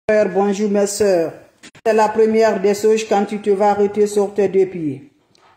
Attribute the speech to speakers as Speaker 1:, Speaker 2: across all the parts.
Speaker 1: Bonjour mes sœurs. C'est la première des choses quand tu te vas arrêter sur tes deux pieds.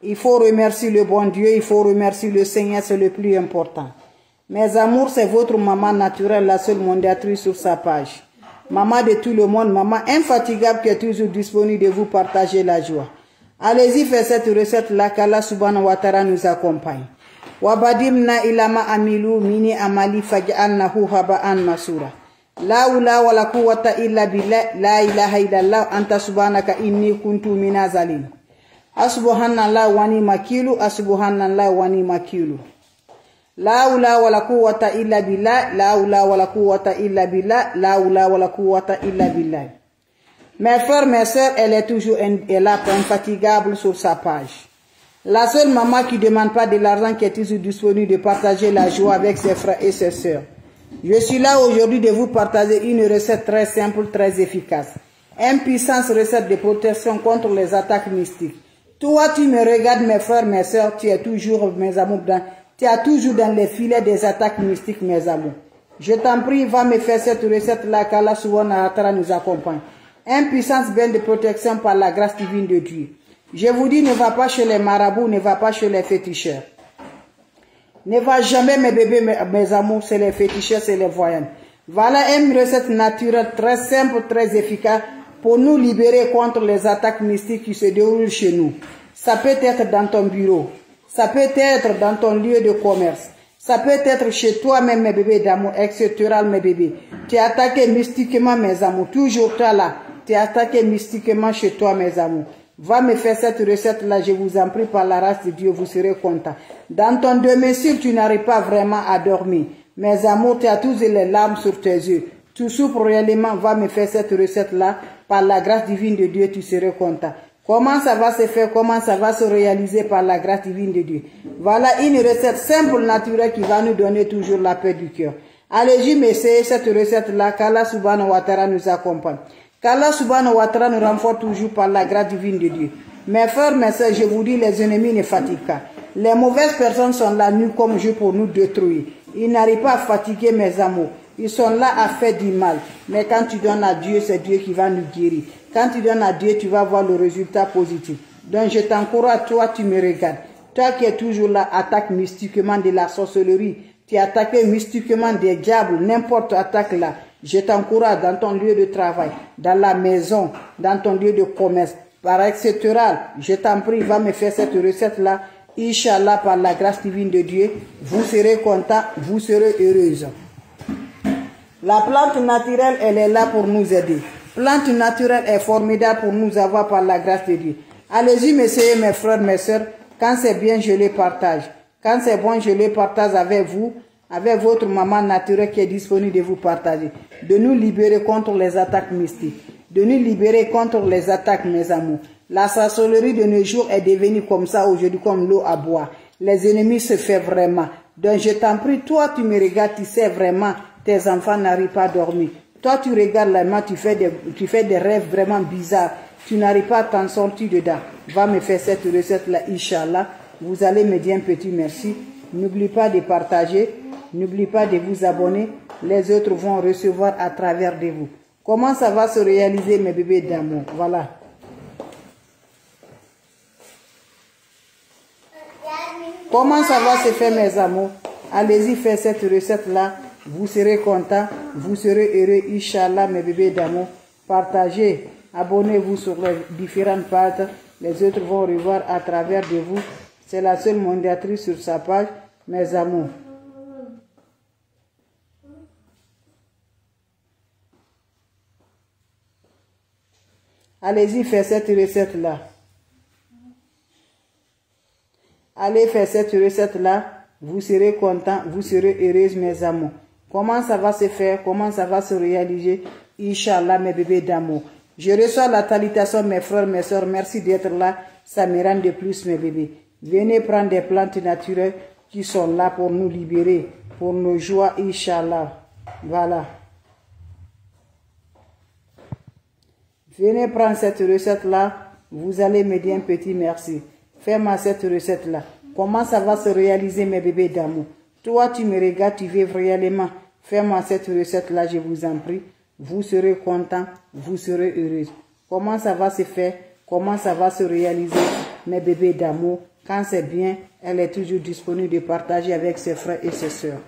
Speaker 1: Il faut remercier le bon Dieu, il faut remercier le Seigneur, c'est le plus important. Mes amours, c'est votre maman naturelle, la seule modératrice sur sa page. Maman de tout le monde, maman infatigable qui est toujours disponible de vous partager la joie. Allez-y, faites cette recette-là, qu'Allah subhanahu wa ta'ala nous accompagne. Wabadimna ilama amilu mini amali faj'alnahu haba'an masura. La hawla wala quwwata illa billah, la ilaha illallah, anta subhanaka inni kuntu minazalim. Asubhanallah wa ni'mal wakilu, asubhanallah wa ni'mal wakilu. La hawla wala quwwata illa billah, la hawla wala quwwata illa billah, la hawla wala quwwata illa billah. Mes frères, mes sœurs, elle est toujours là, infatigable sur sa page. La seule maman qui ne demande pas de l'argent, qui est toujours disponible de partager la joie avec ses frères et ses sœurs. Je suis là aujourd'hui de vous partager une recette très simple, très efficace. Une puissante recette de protection contre les attaques mystiques. Toi, tu me regardes, mes frères, mes sœurs, tu es toujours, mes amours, tu es toujours dans les filets des attaques mystiques, mes amours. Je t'en prie, va me faire cette recette-là, qu'Allah subhanahu wa ta'ala nous accompagne. Une puissance belle de protection par la grâce divine de Dieu. Je vous dis, ne va pas chez les marabouts, ne va pas chez les féticheurs. Ne va jamais, mes bébés, mes amours, c'est les féticheurs, c'est les voyants. Voilà une recette naturelle, très simple, très efficace, pour nous libérer contre les attaques mystiques qui se déroulent chez nous. Ça peut être dans ton bureau, ça peut être dans ton lieu de commerce, ça peut être chez toi-même, mes bébés d'amour, etc., mes bébés. Tu es attaqué mystiquement, mes amours, toujours toi là. Tu es attaqué mystiquement chez toi, mes amours. Va me faire cette recette-là, je vous en prie, par la race de Dieu, vous serez content. Dans ton domicile, tu n'arrives pas vraiment à dormir. Mes amours, tu as tous les larmes sur tes yeux. Tu souffres réellement, va me faire cette recette-là, par la grâce divine de Dieu, tu serais content. Comment ça va se faire, comment ça va se réaliser par la grâce divine de Dieu. Voilà une recette simple, naturelle, qui va nous donner toujours la paix du cœur. Allez-y, m'essayez cette recette-là, qu'Allah subhanahu wa ta'ala nous accompagne. Qu'Allah subhanahu wa ta'ala nous renforce toujours par la grâce divine de Dieu. Mes frères, mes sœurs, je vous dis, les ennemis ne fatiguent pas. Les mauvaises personnes sont là, nues comme jeu pour nous détruire. Ils n'arrivent pas à fatiguer mes amours. Ils sont là à faire du mal. Mais quand tu donnes à Dieu, c'est Dieu qui va nous guérir. Quand tu donnes à Dieu, tu vas voir le résultat positif. Donc je t'encourage, toi, tu me regardes. Toi qui es toujours là, attaque mystiquement de la sorcellerie. Tu es attaqué mystiquement des diables, n'importe attaque là. Je t'encourage dans ton lieu de travail, dans la maison, dans ton lieu de commerce, par etc. Je t'en prie, va me faire cette recette-là. Inch'Allah, par la grâce divine de Dieu, vous serez content, vous serez heureuse. La plante naturelle, elle est là pour nous aider. Plante naturelle est formidable pour nous avoir par la grâce de Dieu. Allez-y, messieurs, mes frères, mes sœurs. Quand c'est bien, je les partage. Quand c'est bon, je les partage avec vous, avec votre maman naturelle qui est disponible de vous partager. De nous libérer contre les attaques mystiques. De nous libérer contre les attaques, mes amours. La sorcellerie de nos jours est devenue comme ça aujourd'hui, comme l'eau à boire. Les ennemis se font vraiment. Donc je t'en prie, toi tu me regardes, tu sais vraiment, tes enfants n'arrivent pas à dormir. Toi tu regardes la main, tu fais des rêves vraiment bizarres. Tu n'arrives pas à t'en sortir dedans. Va me faire cette recette-là, Inch'Allah. Vous allez me dire un petit merci. N'oublie pas de partager. N'oublie pas de vous abonner. Les autres vont recevoir à travers de vous. Comment ça va se réaliser, mes bébés d'amour? Voilà. Comment ça va se faire, mes amours? Allez-y, faire cette recette-là. Vous serez contents. Vous serez heureux, Inch'Allah, mes bébés d'amour. Partagez. Abonnez-vous sur les différentes pages. Les autres vont revoir à travers de vous. C'est la seule modératrice sur sa page, mes amours. Allez-y, faire cette recette-là. Allez faire cette recette-là. Vous serez contents, vous serez heureux, mes amours. Comment ça va se faire? Comment ça va se réaliser? Inch'Allah, mes bébés d'amour. Je reçois la salutation, mes frères, mes soeurs. Merci d'être là. Ça me rend de plus, mes bébés. Venez prendre des plantes naturelles qui sont là pour nous libérer, pour nos joies, Inch'Allah. Voilà. Venez prendre cette recette-là. Vous allez me dire un petit merci. Fais-moi cette recette-là. Comment ça va se réaliser, mes bébés d'amour? Toi, tu me regardes, tu veux réellement. Fais-moi cette recette-là, je vous en prie. vous serez content, vous serez heureuse. Comment ça va se faire? Comment ça va se réaliser, mes bébés d'amour? Quand c'est bien, elle est toujours disponible de partager avec ses frères et ses sœurs.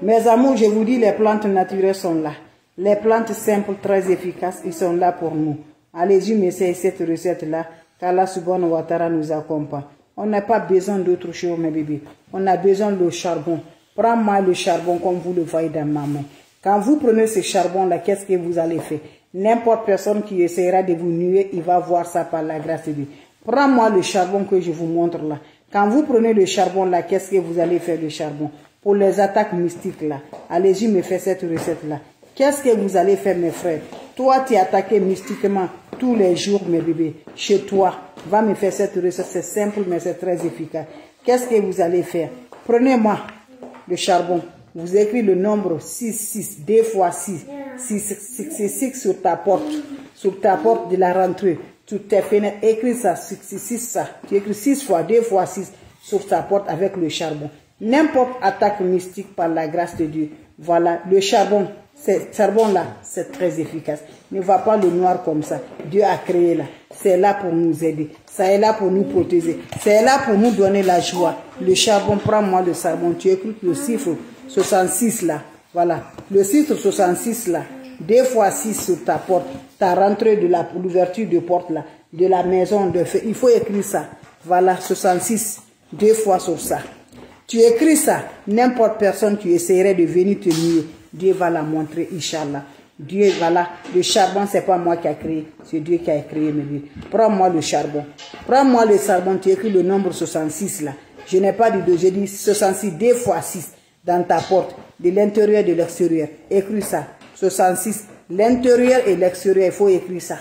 Speaker 1: Mes amours, je vous dis, les plantes naturelles sont là. Les plantes simples, très efficaces, ils sont là pour nous. Allez-y, m'essayez cette recette-là, qu'Allah subhanahu wa ta'ala nous accompagne. On n'a pas besoin d'autre chose, mes bébés. On a besoin de charbon. Prends-moi le charbon comme vous le voyez dans ma main. Quand vous prenez ce charbon-là, qu'est-ce que vous allez faire? N'importe personne qui essaiera de vous nuire, il va voir ça par la grâce de Dieu. Prends-moi le charbon que je vous montre là. Quand vous prenez le charbon là, qu'est-ce que vous allez faire le charbon? Pour les attaques mystiques là, allez-y me faire cette recette là. Qu'est-ce que vous allez faire mes frères? Toi tu es attaqué mystiquement tous les jours mes bébés. Chez toi, va me faire cette recette, c'est simple mais c'est très efficace. Qu'est-ce que vous allez faire? Prenez-moi le charbon. Vous écrivez le nombre 6, 2 fois 6. 6 sur ta porte de la rentrée, sur tes fenêtres. Écris ça, 6 ça. Tu écris 6 fois, 2 fois 6 sur ta porte avec le charbon. N'importe attaque mystique par la grâce de Dieu. Voilà, le charbon, ce charbon-là, c'est très efficace. Ne va pas le noir comme ça. Dieu a créé là. C'est là pour nous aider. Ça est là pour nous protéger. C'est là pour nous donner la joie. Le charbon, prends-moi le charbon. Tu écris le chiffre 66 là. Voilà. Le chiffre 66 là. 2 fois 6 sur ta porte. Ta rentrée de l'ouverture de porte là. De la maison de feu. Il faut écrire ça. Voilà. 66. 2 fois sur ça. Tu écris ça. N'importe personne qui essaierait de venir te nuire. Dieu va la montrer, Inch'Allah. Dieu, voilà. Le charbon, c'est pas moi qui a créé. C'est Dieu qui a créé mes vies. Prends-moi le charbon. Prends-moi le charbon. Tu écris le nombre 66 là. Je n'ai pas dit 2, j'ai dit 66, 2 fois 6 dans ta porte, de l'intérieur et de l'extérieur. Écris ça. 66, l'intérieur et l'extérieur, il faut écrire ça.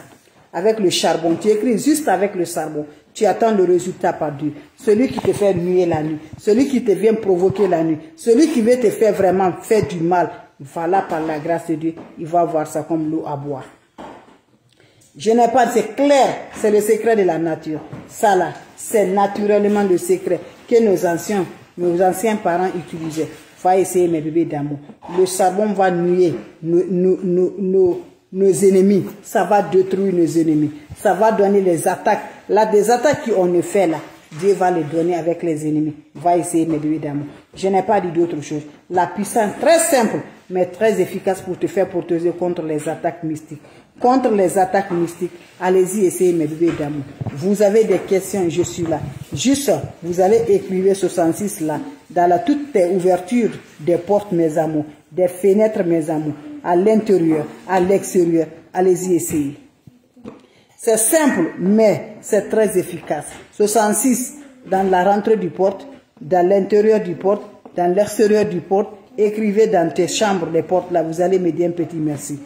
Speaker 1: Avec le charbon. Tu écris juste avec le charbon. Tu attends le résultat par Dieu. Celui qui te fait nuire la nuit. Celui qui te vient provoquer la nuit. Celui qui veut te faire vraiment faire du mal. Voilà, par la grâce de Dieu, il va voir ça comme l'eau à boire. Je n'ai pas, c'est clair, c'est le secret de la nature. Ça là, c'est naturellement le secret que nos anciens parents utilisaient. Va essayer mes bébés d'amour. Le charbon va nuire nos ennemis. Ça va détruire nos ennemis. Ça va donner les attaques. Là, des attaques qu'on ne fait là, Dieu va les donner avec les ennemis. Va essayer mes bébés d'amour. Je n'ai pas dit d'autre chose. La puissance très simple, mais très efficace pour te faire protéger contre les attaques mystiques. Contre les attaques mystiques, allez-y essayer mes bébés d'amour. Vous avez des questions, je suis là. Juste, vous allez écrire 66 là, dans toutes les ouvertures des portes mes amours, des fenêtres mes amours, à l'intérieur, à l'extérieur. Allez-y essayer. C'est simple, mais c'est très efficace. 66 dans la rentrée du porte, dans l'intérieur du porte, dans l'extérieur du porte. Écrivez dans tes chambres les portes là, vous allez me dire un petit merci.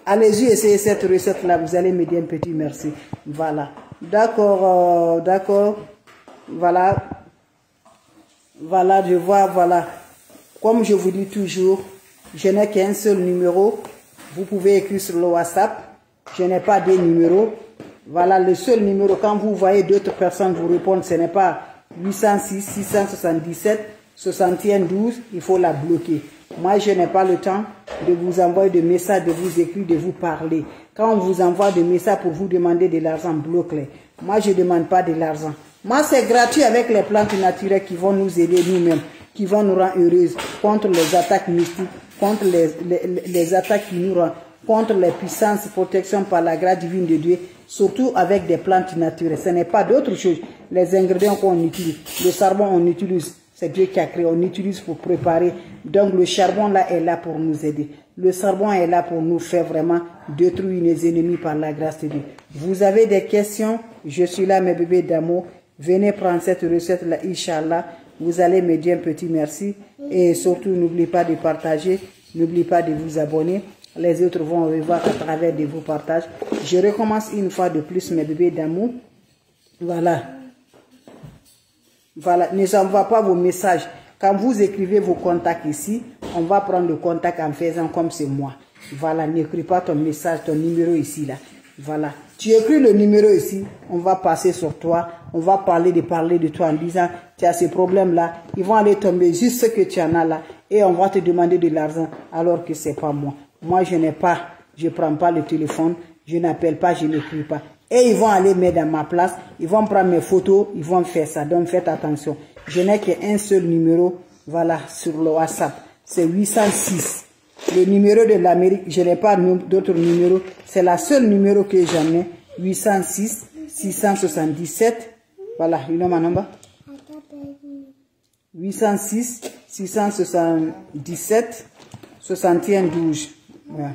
Speaker 1: Allez-y, essayez cette recette là, vous allez me dire un petit merci. Voilà. D'accord, d'accord. Voilà. Voilà, je vois, voilà. Comme je vous dis toujours, je n'ai qu'un seul numéro. Vous pouvez écrire sur le WhatsApp. Je n'ai pas de numéro. Voilà le seul numéro. Quand vous voyez d'autres personnes vous répondre, ce n'est pas 806 677 61 12. Il faut la bloquer. Moi, je n'ai pas le temps de vous envoyer des messages, de vous écrire, de vous parler. Quand on vous envoie des messages pour vous demander de l'argent, bloquez-les. Moi, je ne demande pas de l'argent. Moi, c'est gratuit avec les plantes naturelles qui vont nous aider nous-mêmes, qui vont nous rendre heureuses contre les attaques mystiques, contre les attaques qui nous rendent, contre les puissances, protection par la grâce divine de Dieu, surtout avec des plantes naturelles. Ce n'est pas d'autre chose. Les ingrédients qu'on utilise, le charbon on utilise, c'est Dieu qui a créé, on utilise pour préparer. Donc le charbon là est là pour nous aider. Le charbon est là pour nous faire vraiment détruire nos ennemis par la grâce de Dieu. Vous avez des questions? Je suis là mes bébés d'amour. Venez prendre cette recette là, Inch'Allah. Vous allez me dire un petit merci. Et surtout, n'oubliez pas de partager. N'oubliez pas de vous abonner. Les autres vont revoir à travers de vos partages. Je recommence une fois de plus mes bébés d'amour. Voilà. Voilà. Ne j'envoie pas vos messages. Quand vous écrivez vos contacts ici, on va prendre le contact en faisant comme c'est moi. Voilà. N'écris pas ton message, ton numéro ici là. Voilà. Tu écris le numéro ici, on va passer sur toi, on va parler de toi en disant, tu as ces problèmes-là, ils vont aller tomber juste ce que tu en as là, et on va te demander de l'argent, alors que c'est pas moi. Moi, je n'ai pas, je prends pas le téléphone, je n'appelle pas, je n'écris pas. Et ils vont aller mettre dans ma place, ils vont prendre mes photos, ils vont faire ça. Donc faites attention. Je n'ai qu'un seul numéro, voilà, sur le WhatsApp. C'est 806. Le numéro de l'Amérique, je n'ai pas d'autres numéros. C'est la seule numéro que j'en ai. 806 677. Voilà, you know my number? 806 677 61 12. Voilà.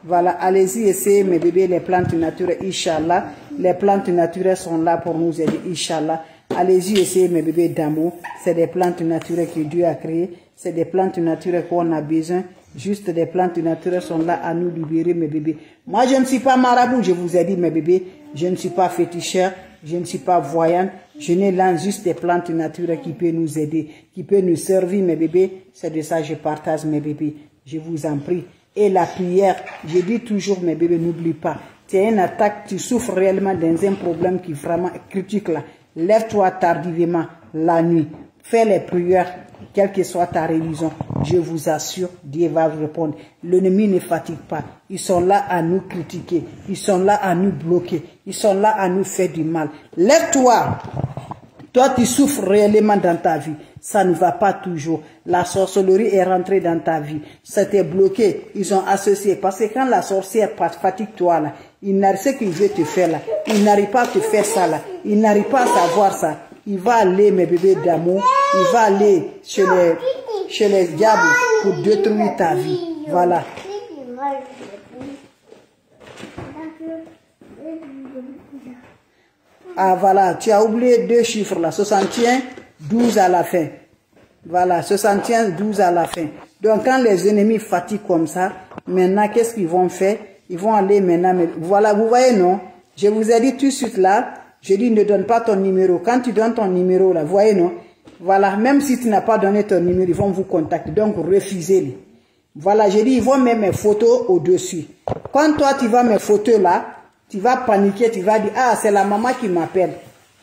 Speaker 1: Voilà, allez-y, essayez mes bébés, les plantes naturelles, Inch'Allah. Les plantes naturelles sont là pour nous aider, Inch'Allah. Allez-y, essayez mes bébés d'amour. C'est des plantes naturelles que Dieu a créées. C'est des plantes naturelles qu'on a besoin. Juste des plantes naturelles sont là à nous libérer, mes bébés. Moi, je ne suis pas marabout, je vous ai dit, mes bébés. Je ne suis pas féticheur, je ne suis pas voyante. Je n'ai là juste des plantes naturelles qui peuvent nous aider, qui peuvent nous servir, mes bébés. C'est de ça que je partage, mes bébés. Je vous en prie. Et la prière, je dis toujours, mes bébés, n'oublie pas. Tu as une attaque, tu souffres réellement dans un problème qui est vraiment critique là. Lève-toi tardivement la nuit. Fais les prières, quelle que soit ta religion. Je vous assure, Dieu va vous répondre. L'ennemi ne fatigue pas. Ils sont là à nous critiquer. Ils sont là à nous bloquer. Ils sont là à nous faire du mal. Lève-toi. Toi, tu souffres réellement dans ta vie. Ça ne va pas toujours. La sorcellerie est rentrée dans ta vie. Ça t'est bloqué. Ils ont associé. Parce que quand la sorcière fatigue toi là, il n'arrive ce qu'il veut te faire là. Il n'arrive pas à te faire ça là. Il n'arrive pas à savoir ça. Il va aller, mes bébés d'amour. Il va aller chez les diables pour détruire ta vie. Voilà. Ah voilà, tu as oublié deux chiffres là, 61, 12 à la fin. Voilà, 61, 12 à la fin. Donc quand les ennemis fatiguent comme ça, maintenant qu'est-ce qu'ils vont faire? Ils vont aller maintenant, voilà, vous voyez non? Je vous ai dit tout de suite là, je dis ne donne pas ton numéro. Quand tu donnes ton numéro là, vous voyez non? Voilà, même si tu n'as pas donné ton numéro, ils vont vous contacter, donc refusez-les. Voilà, j'ai dit, ils vont mettre mes photos au-dessus. Quand toi tu vois mes photos là, tu vas paniquer, tu vas dire, ah, c'est la maman qui m'appelle.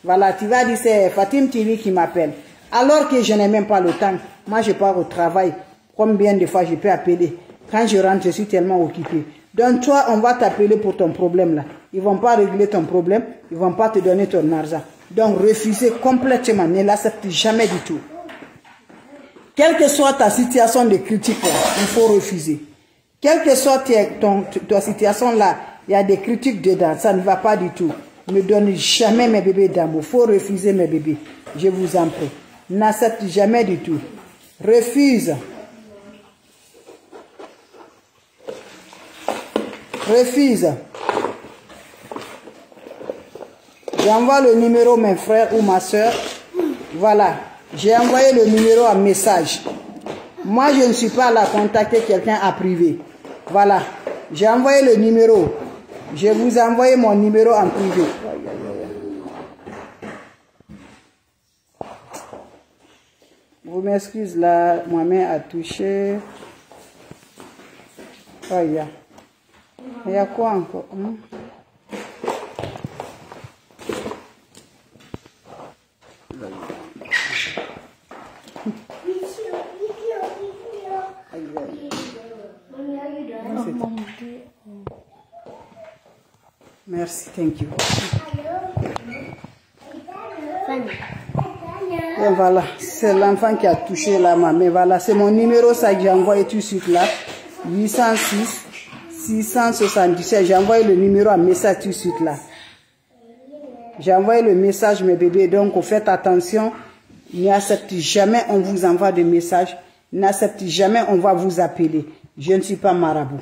Speaker 1: Voilà, tu vas dire, c'est Fatim TV qui m'appelle. Alors que je n'ai même pas le temps. Moi, je pars au travail. Combien de fois je peux appeler? Quand je rentre, je suis tellement occupé. Donc, toi, on va t'appeler pour ton problème là. Ils ne vont pas régler ton problème. Ils ne vont pas te donner ton argent. Donc, refusez complètement. Ne l'accepte jamais du tout. Quelle que soit ta situation de critique là, il faut refuser. Quelle que soit ta situation là, il y a des critiques dedans, ça ne va pas du tout. Ne donne jamais mes bébés d'amour. Il faut refuser mes bébés. Je vous en prie. N'accepte jamais du tout. Refuse. Refuse. J'envoie le numéro mes frères ou ma soeur. Voilà. J'ai envoyé le numéro en message. Moi, je ne suis pas là à contacter quelqu'un à privé. Voilà. J'ai envoyé le numéro. Je vous ai envoyé mon numéro en privé. Vous m'excusez là, ma main a touché. Oh, il y a quoi encore? Merci, thank you. Et voilà, c'est l'enfant qui a touché la main. Mais voilà, c'est mon numéro, ça que j'ai envoyé tout de suite là. 806 677. J'ai envoyé le numéro en message tout de suite là. J'ai envoyé le message, mes bébés. Donc, faites attention. N'acceptez jamais, on vous envoie des messages. N'acceptez jamais, on va vous appeler. Je ne suis pas marabout.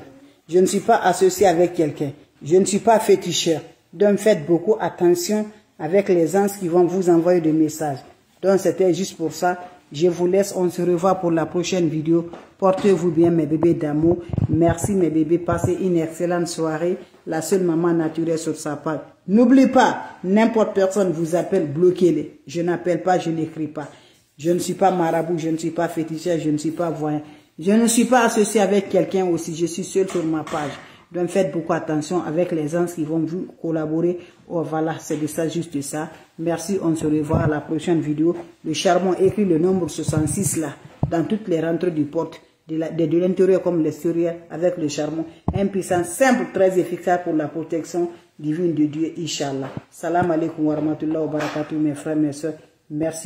Speaker 1: Je ne suis pas associé avec quelqu'un. Je ne suis pas féticheur. Donc, faites beaucoup attention avec les anges qui vont vous envoyer des messages. Donc, c'était juste pour ça. Je vous laisse. On se revoit pour la prochaine vidéo. Portez-vous bien, mes bébés d'amour. Merci, mes bébés. Passez une excellente soirée. La seule maman naturelle sur sa page. N'oubliez pas, n'importe personne vous appelle, bloquez-les. Je n'appelle pas, je n'écris pas. Je ne suis pas marabout, je ne suis pas féticheur, je ne suis pas voyant. Je ne suis pas associé avec quelqu'un aussi, je suis seul sur ma page. Donc faites beaucoup attention avec les gens qui vont vous collaborer. Oh voilà, c'est de ça, juste ça. Merci, on se revoit à la prochaine vidéo. Le charbon, écrit le nombre 66 là, dans toutes les rentrées du porte, de l'intérieur comme l'extérieur, avec le charbon. Un puissant, simple, très efficace pour la protection divine de Dieu, Inch'Allah. Salam alaikum wa rahmatullahi wa barakatuh, mes frères, mes soeurs. Merci.